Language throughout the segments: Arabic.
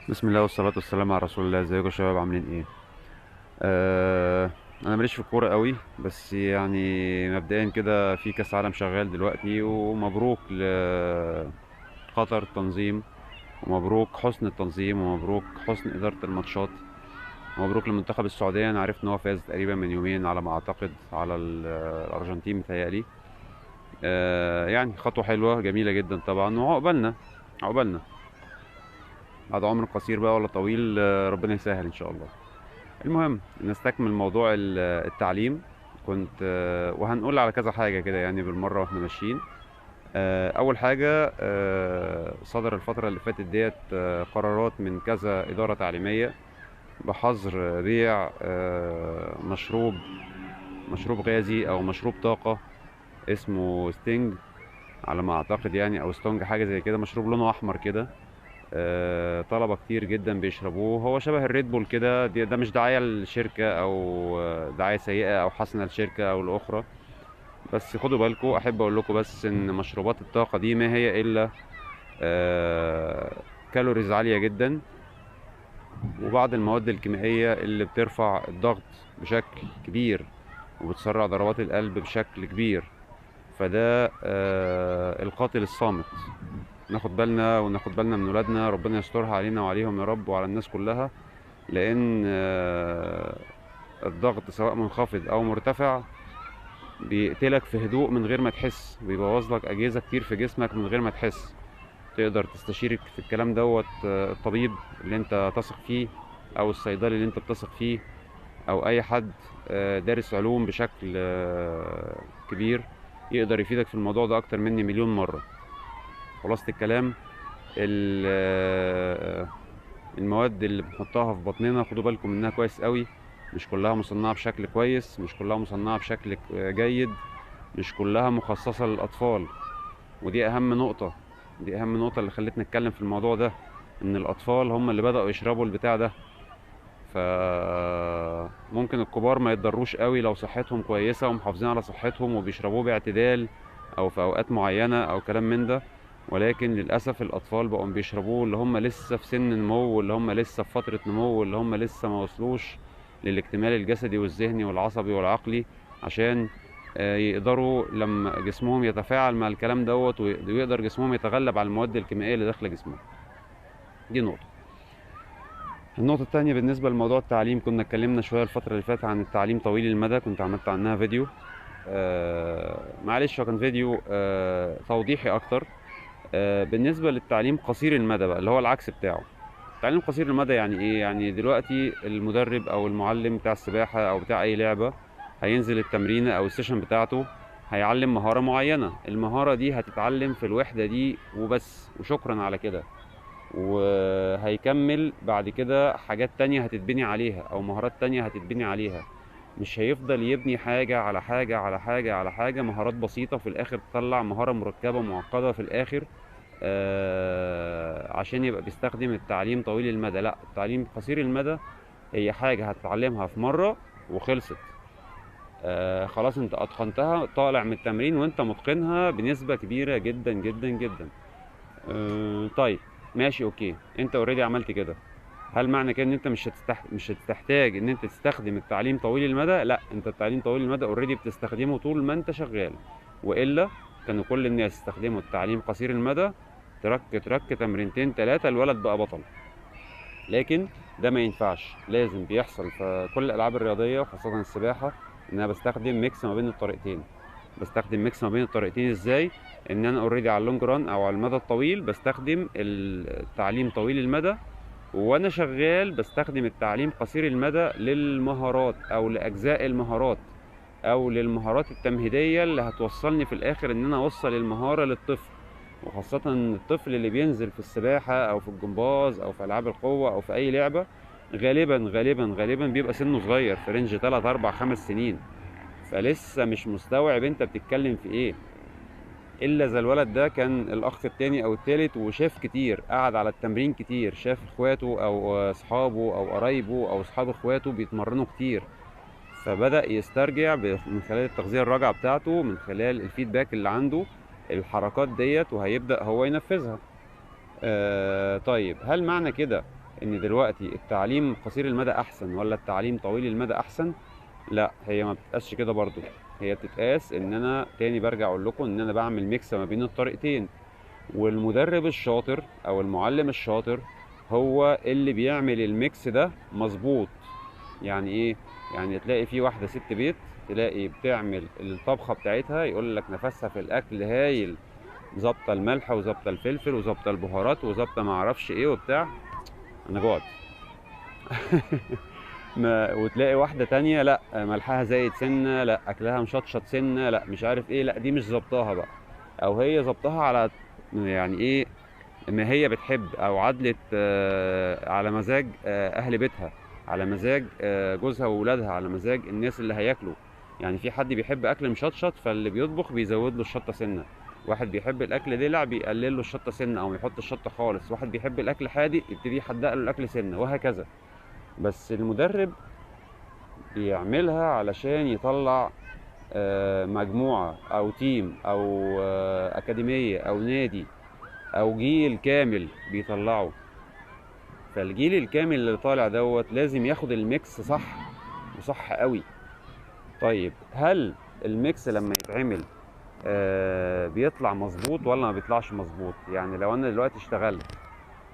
بسم الله والصلاة والسلام على رسول الله. ازيكم يا شباب؟ عاملين ايه؟ انا ماليش في الكورة قوي، بس يعني مبدئيا كده في كاس عالم شغال دلوقتي، ومبروك لقطر التنظيم، ومبروك حسن التنظيم، ومبروك حسن إدارة الماتشات، ومبروك لمنتخب السعودية. انا عرفت ان هو فاز تقريبا من يومين على ما اعتقد على الارجنتين متهيألي. يعني خطوة حلوة جميلة جدا طبعا، وعقبالنا عقبالنا بعد عمر قصير بقى ولا طويل، ربنا يسهل ان شاء الله. المهم نستكمل موضوع التعليم. كنت وهنقول على كذا حاجة كده يعني بالمرة واحنا ماشيين. أول حاجة، صدر الفترة اللي فاتت ديت قرارات من كذا إدارة تعليمية بحظر بيع مشروب غازي أو مشروب طاقة اسمه ستينج على ما أعتقد يعني، أو ستونج، حاجة زي كده، مشروب لونه أحمر كده. طلبة كتير جدا بيشربوه، هو شبه الريد بول كده. ده مش دعاية للشركة أو دعاية سيئة أو حسنة للشركة أو الأخرى، بس خدوا بالكم. أحب أقول لكم بس إن مشروبات الطاقة دي ما هي إلا آه، كالوريز عالية جدا، وبعض المواد الكيميائية اللي بترفع الضغط بشكل كبير، وبتسرع ضربات القلب بشكل كبير. فده القاتل الصامت. ناخد بالنا وناخد بالنا من ولادنا، ربنا يسترها علينا وعليهم يا رب وعلى الناس كلها. لان الضغط سواء منخفض او مرتفع بيقتلك في هدوء من غير ما تحس، بيبوظ لك اجهزه كتير في جسمك من غير ما تحس. تقدر تستشيرك في الكلام دوت الطبيب اللي انت تثق فيه، او الصيدلي اللي انت بتثق فيه، او اي حد دارس علوم بشكل كبير، يقدر يفيدك في الموضوع ده اكتر مني مليون مره. خلاصة الكلام، المواد اللي بنحطها في بطننا خدوا بالكم منها كويس قوي. مش كلها مصنعة بشكل كويس، مش كلها مصنعة بشكل جيد، مش كلها مخصصة للأطفال. ودي أهم نقطة، دي أهم نقطة اللي خلتني أتكلم في الموضوع ده، إن الأطفال هم اللي بدأوا يشربوا البتاع ده. فممكن الكبار ما يتضروش قوي لو صحتهم كويسة ومحافظين على صحتهم وبيشربوه باعتدال أو في أوقات معينة أو كلام من ده. ولكن للأسف الأطفال بقوا بيشربوه اللي هم لسه في سن نمو، واللي هم لسه في فترة نمو، واللي هم لسه ما وصلوش للاكتمال الجسدي والذهني والعصبي والعقلي، عشان يقدروا لما جسمهم يتفاعل مع الكلام دوت، ويقدر جسمهم يتغلب على المواد الكيميائية اللي داخلة جسمهم. دي نقطة. النقطة التانية بالنسبة لموضوع التعليم، كنا اتكلمنا شوية الفترة اللي فاتت عن التعليم طويل المدى، كنت عملت عنها فيديو. معلش هو كان فيديو توضيحي أكتر. بالنسبة للتعليم قصير المدى بقى، اللي هو العكس بتاعه. التعليم قصير المدى يعني إيه؟ يعني دلوقتي المدرب أو المعلم بتاع السباحة أو بتاع أي لعبة هينزل التمرين أو السيشن بتاعته، هيعلم مهارة معينة. المهارة دي هتتعلم في الوحدة دي وبس، وشكرا على كده. وهيكمل بعد كده حاجات تانية هتتبني عليها او مهارات تانية هتتبني عليها. مش هيفضل يبني حاجة على حاجة على حاجة على حاجة، مهارات بسيطة في الاخر تطلع مهارة مركبة معقدة في الاخر، عشان يبقى بيستخدم التعليم طويل المدى. لا، التعليم قصير المدى هي حاجة هتتعلمها في مرة وخلصت. خلاص انت اتقنتها، طالع من التمرين وانت متقنها بنسبة كبيرة جدا جدا جدا. طيب، ماشي، اوكي، انت اوريدي عملت كده. هل معنى كده ان انت مش هتحتاج ان انت تستخدم التعليم طويل المدى؟ لا، انت التعليم طويل المدى اوريدي بتستخدمه طول ما انت شغال. والا كانوا كل الناس يستخدموا التعليم قصير المدى، ترك ترك تمرينتين ثلاثة الولد بقى بطل. لكن ده ما ينفعش، لازم بيحصل في كل الالعاب الرياضية وخاصة السباحة ان انا بستخدم ميكس ما بين الطريقتين. بستخدم ميكس ما بين الطريقتين ازاي؟ ان انا اوريدي على اللونج ران او على المدى الطويل بستخدم التعليم طويل المدى، وانا شغال بستخدم التعليم قصير المدى للمهارات او لاجزاء المهارات او للمهارات التمهيدية اللي هتوصلني في الاخر ان انا اوصل المهارة للطفل. وخاصة ان الطفل اللي بينزل في السباحة او في الجمباز او في العاب القوة او في اي لعبة غالبا غالبا غالبا بيبقى سنه صغير في رينج 3 4 5 سنين، فلسه مش مستوعب انت بتتكلم في ايه. الا اذا الولد ده كان الاخ التاني او التالت وشاف كتير، قعد على التمرين كتير، شاف اخواته او اصحابه او قرايبه او اصحاب اخواته بيتمرنوا كتير، فبدأ يسترجع من خلال التغذية الراجعة بتاعته، من خلال الفيدباك اللي عنده، الحركات ديت، وهيبدأ هو ينفذها. طيب، هل معنى كده ان دلوقتي التعليم قصير المدى احسن ولا التعليم طويل المدى احسن، لا هي ما بتتقاسش كده برضو. هي بتتقاس ان انا تاني برجع اقول لكم ان انا بعمل ميكس ما بين الطريقتين. والمدرب الشاطر او المعلم الشاطر هو اللي بيعمل الميكس ده مظبوط. يعني ايه؟ يعني تلاقي في واحده ست بيت تلاقي بتعمل الطبخه بتاعتها يقول لك نفسها في الاكل هايل، ظابطه الملح وظابطه الفلفل وظابطه البهارات وظابطه ما اعرفش ايه وبتاع. انا جوعت. ما وتلاقي واحده تانية لا ملحها زايد سنه، لا اكلها مشطشط سنه، لا مش عارف ايه، لا دي مش ظابطاها بقى. او هي ظابطاها على يعني ايه، ما هي بتحب، او عدلت على مزاج اهل بيتها، على مزاج جوزها وولادها، على مزاج الناس اللي هياكلوا. يعني في حد بيحب اكل مشطشط فاللي بيطبخ بيزود له الشطه سنه، واحد بيحب الاكل دلع بيقلل له الشطه سنه او يحط الشطه خالص، واحد بيحب الاكل حادق يبتدي يحدق له الاكل سنه، وهكذا. بس المدرب بيعملها علشان يطلع مجموعه او تيم او اكاديميه او نادي او جيل كامل بيطلعه. فالجيل الكامل اللي طالع دوت لازم ياخد الميكس صح وصح قوي. طيب هل الميكس لما يتعمل بيطلع مظبوط ولا ما بيطلعش مظبوط؟ يعني لو انا دلوقتي اشتغلت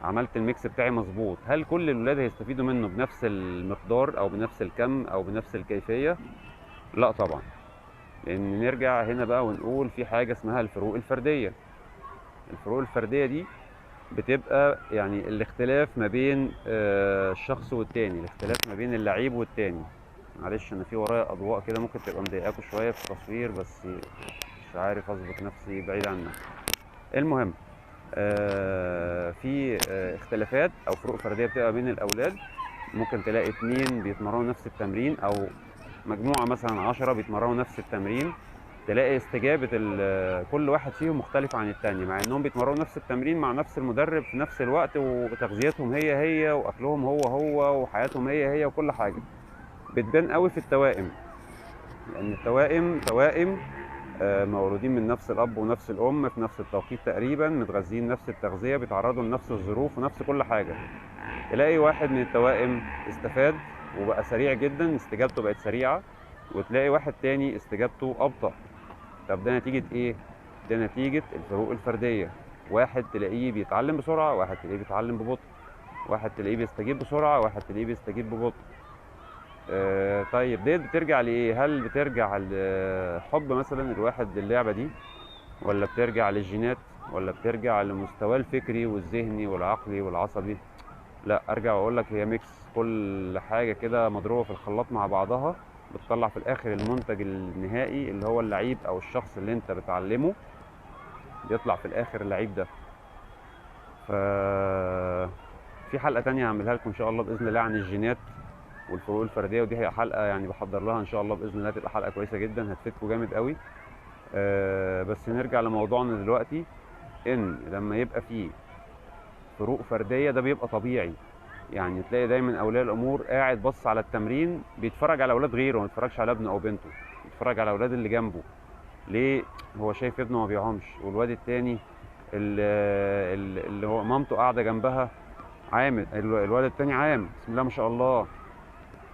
عملت الميكس بتاعي مظبوط، هل كل الولاد هيستفيدوا منه بنفس المقدار او بنفس الكم او بنفس الكيفية؟ لا طبعا. لان نرجع هنا بقى ونقول في حاجة اسمها الفروق الفردية. الفروق الفردية دي بتبقى يعني الاختلاف ما بين الشخص والتاني، الاختلاف ما بين اللعيب والتاني. معلش انا في ورايا اضواء كده ممكن تبقى مضايقاكوا شويه في التصوير، بس مش عارف اظبط نفسي بعيد عنها. المهم في اختلافات او فروق فرديه بتبقى بين الاولاد. ممكن تلاقي اتنين بيتمرنوا نفس التمرين، او مجموعه مثلا 10 بيتمرنوا نفس التمرين، تلاقي استجابة كل واحد فيهم مختلفة عن التاني، مع انهم بيتمرنوا نفس التمرين مع نفس المدرب في نفس الوقت، وتغذيتهم هي هي، واكلهم هو هو، وحياتهم هي هي، وكل حاجة. بتبان قوي في التوائم، لان التوائم توائم مولودين من نفس الاب ونفس الام في نفس التوقيت تقريبا، متغذين نفس التغذية، بيتعرضوا لنفس الظروف ونفس كل حاجة. تلاقي واحد من التوائم استفاد وبقى سريع جدا، استجابته بقت سريعة، وتلاقي واحد تاني استجابته أبطأ. طب ده نتيجة ايه؟ ده نتيجة الفروق الفردية. واحد تلاقيه بيتعلم بسرعة، واحد تلاقيه بيتعلم ببطء، واحد تلاقيه بيستجيب بسرعة، واحد تلاقيه بيستجيب ببطء. طيب ديت بترجع لإيه؟ هل بترجع لحب مثلا الواحد للعبة دي، ولا بترجع للجينات، ولا بترجع لمستواه الفكري والذهني والعقلي والعصبي؟ لا، ارجع واقول لك هي ميكس، كل حاجة كده مضروبة في الخلاط مع بعضها بتطلع في الاخر المنتج النهائي اللي هو اللعيب او الشخص اللي انت بتعلمه، بيطلع في الاخر اللعيب ده. ف في حلقة تانية هعملها لكم ان شاء الله باذن الله عن الجينات والفروق الفردية، ودي هي حلقة يعني بحضر لها ان شاء الله باذن الله، تبقى حلقة كويسة جدا هتفيدكم جامد قوي. بس نرجع لموضوعنا دلوقتي، ان لما يبقى فيه فروق فردية ده بيبقى طبيعي. يعني تلاقي دايما اولياء الامور قاعد بص على التمرين، بيتفرج على اولاد غيره، ما بيتفرجش على ابنه او بنته، بيتفرج على اولاد اللي جنبه. ليه؟ هو شايف ابنه ما بيعومش، والواد التاني اللي هو مامته قاعده جنبها عامل، الولد التاني عام بسم الله ما شاء الله.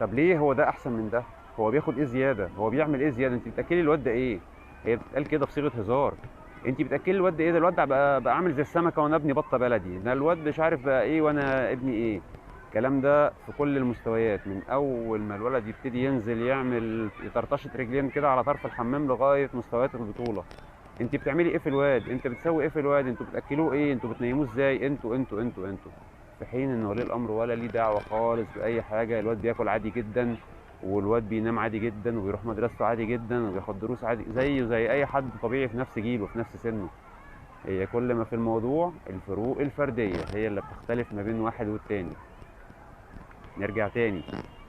طب ليه هو ده احسن من ده؟ هو بياخد ايه زياده؟ هو بيعمل ايه زياده؟ انت بتاكلي الواد ده ايه؟ هي بتتقال كده بصيغه هزار. انت بتاكلي الواد ده ايه؟ ده الواد ده بقى عامل زي السمكه وانا ابني بطه بلدي، ده الواد مش عارف بقى ايه وانا ابني ايه. الكلام ده في كل المستويات، من اول ما الولد يبتدي ينزل يعمل طرطشه رجلين كده على طرف الحمام لغايه مستويات البطوله. انت بتعملي ايه في الواد؟ انت بتسوي ايه في الواد؟ انتوا بتاكلوه ايه؟ انتوا بتنيموه ازاي؟ انتوا. في حين ان ولي الامر ولا ليه دعوه خالص باي حاجه. الواد بياكل عادي جدا، والواد بينام عادي جدا، وبيروح مدرسته عادي جدا، وبياخد دروس عادي زيه زي اي حد طبيعي في نفس جيله في نفس سنه. هي كل ما في الموضوع الفروق الفرديه هي اللي بتختلف ما بين واحد والتاني. نرجع تاني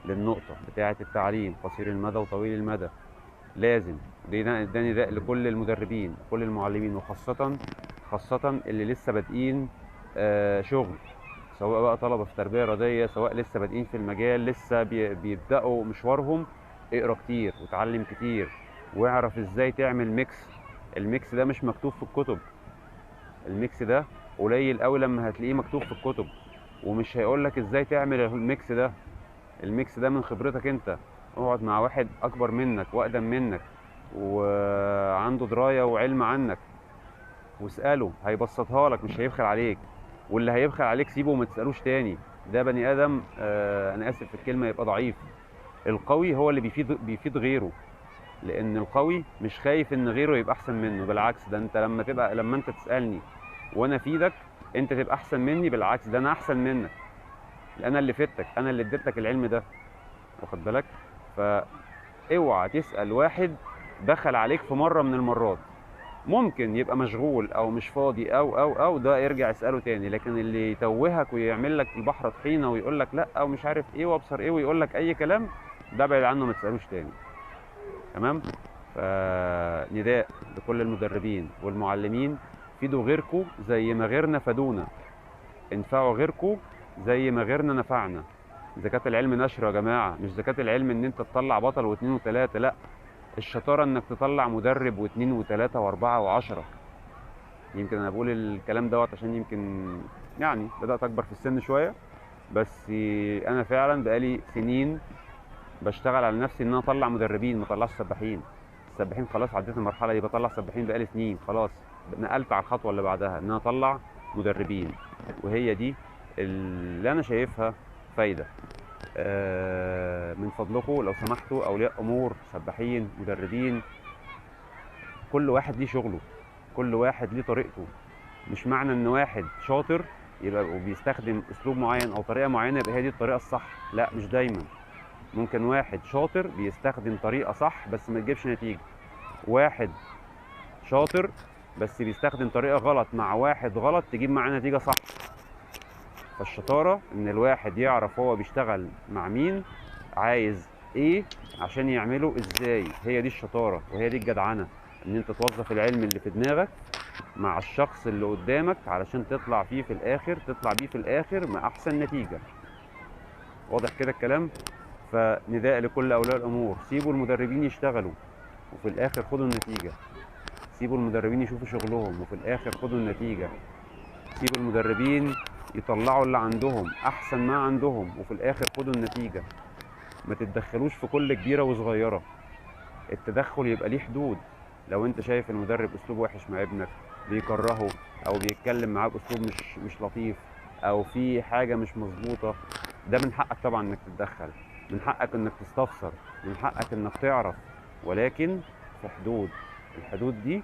للنقطه بتاعه التعليم قصير المدى وطويل المدى. لازم ده نداء لكل المدربين وكل المعلمين، خاصة اللي لسه بادئين شغل، سواء بقى طلبة في تربية رياضية، سواء لسه بادئين في المجال، لسه بيبدأوا مشوارهم. اقرا كتير وتعلم كتير، واعرف ازاي تعمل ميكس. الميكس ده مش مكتوب في الكتب، الميكس ده قليل قوي لما هتلاقيه مكتوب في الكتب. ومش هيقولك ازاي تعمل الميكس ده. الميكس ده من خبرتك انت. اقعد مع واحد اكبر منك واقدم منك وعنده درايه وعلم عنك واساله، هيبسطها لك، مش هيبخل عليك. واللي هيبخل عليك سيبه وما تسالوش تاني، ده بني ادم، انا اسف في الكلمه، يبقى ضعيف. القوي هو اللي بيفيد غيره، لان القوي مش خايف ان غيره يبقى احسن منه. بالعكس، ده انت لما انت تسالني وانا افيدك، انت تبقى احسن مني. بالعكس، ده انا احسن منك، لأن انا اللي فدتك، انا اللي اديتك العلم ده، واخد بالك؟ فاوعى تسال واحد دخل عليك في مره من المرات، ممكن يبقى مشغول او مش فاضي او ده يرجع يساله تاني. لكن اللي يتوهك ويعمل لك البحر طحينه ويقول لك لا او مش عارف ايه وابصر ايه ويقول لك اي كلام، ده ابعد عنه، ما تسالوش تاني. تمام؟ فنداء لكل المدربين والمعلمين: فيدوا غيركم زي ما غيرنا فادونا، انفعوا غيركم زي ما غيرنا نفعنا. زكاة العلم نشر يا جماعة، مش زكاة العلم ان انت تطلع بطل واثنين وثلاثة، لا. الشطارة انك تطلع مدرب واثنين وثلاثة واربعة وعشرة. يمكن انا بقول الكلام دوت عشان يمكن يعني بدأت اكبر في السن شوية، بس انا فعلا بقالي سنين بشتغل على نفسي ان انا اطلع مدربين، ما اطلعش سباحين. السباحين خلاص عديت المرحلة دي، بطلع سباحين بقالي سنين، خلاص نقلت على الخطوة اللي بعدها ان انا اطلع مدربين. وهي دي اللي انا شايفها فايدة. من فضلكم لو سمحتوا، اولياء امور، سباحين، مدربين، كل واحد ليه شغله، كل واحد ليه طريقته. مش معنى ان واحد شاطر يبقى وبيستخدم اسلوب معين او طريقه معينه يبقى هي دي الطريقه الصح، لا، مش دايما. ممكن واحد شاطر بيستخدم طريقه صح بس ما تجيبش نتيجه، واحد شاطر بس بيستخدم طريقه غلط مع واحد غلط تجيب معاه نتيجه صح. فالشطاره ان الواحد يعرف هو بيشتغل مع مين، عايز ايه عشان يعمله ازاي. هي دي الشطاره وهي دي الجدعنه، ان انت توظف العلم اللي في دماغك مع الشخص اللي قدامك علشان تطلع بيه في الاخر مع احسن نتيجه. واضح كده الكلام؟ فنداء لكل اولياء الامور: سيبوا المدربين يشتغلوا وفي الاخر خدوا النتيجه. سيبوا المدربين يشوفوا شغلهم وفي الاخر خدوا النتيجه. سيبوا المدربين يطلعوا اللي عندهم احسن ما عندهم وفي الاخر خدوا النتيجه. ما تتدخلوش في كل كبيره وصغيره. التدخل يبقى ليه حدود. لو انت شايف المدرب اسلوبه وحش مع ابنك، بيكرهه او بيتكلم معاه باسلوب مش لطيف او في حاجه مش مظبوطه، ده من حقك طبعا انك تتدخل، من حقك انك تستفسر، من حقك انك تعرف، ولكن في حدود. الحدود دي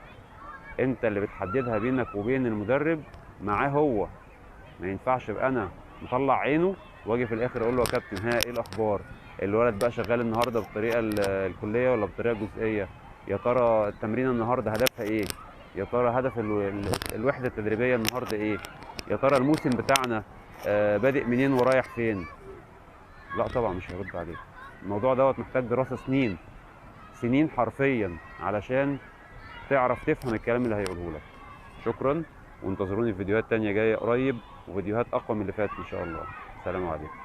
انت اللي بتحددها بينك وبين المدرب معاه هو. ما ينفعش ابقى انا مطلع عينه واجي في الاخر اقول له: يا كابتن، ها ايه الاخبار؟ الولد بقى شغال النهارده بالطريقه الكليه ولا بالطريقه الجزئيه؟ يا ترى التمرين النهارده هدفها ايه؟ يا ترى هدف الوحده التدريبيه النهارده ايه؟ يا ترى الموسم بتاعنا بادئ منين ورايح فين؟ لا طبعا مش هيرد عليك. الموضوع دوت محتاج دراسه سنين، سنين حرفيا، علشان تعرف تفهم الكلام اللي هيقوله لك. شكرا، وانتظروني في فيديوهات تانية جايه قريب، وفيديوهات اقوى من اللي فاتت ان شاء الله. سلام عليكم.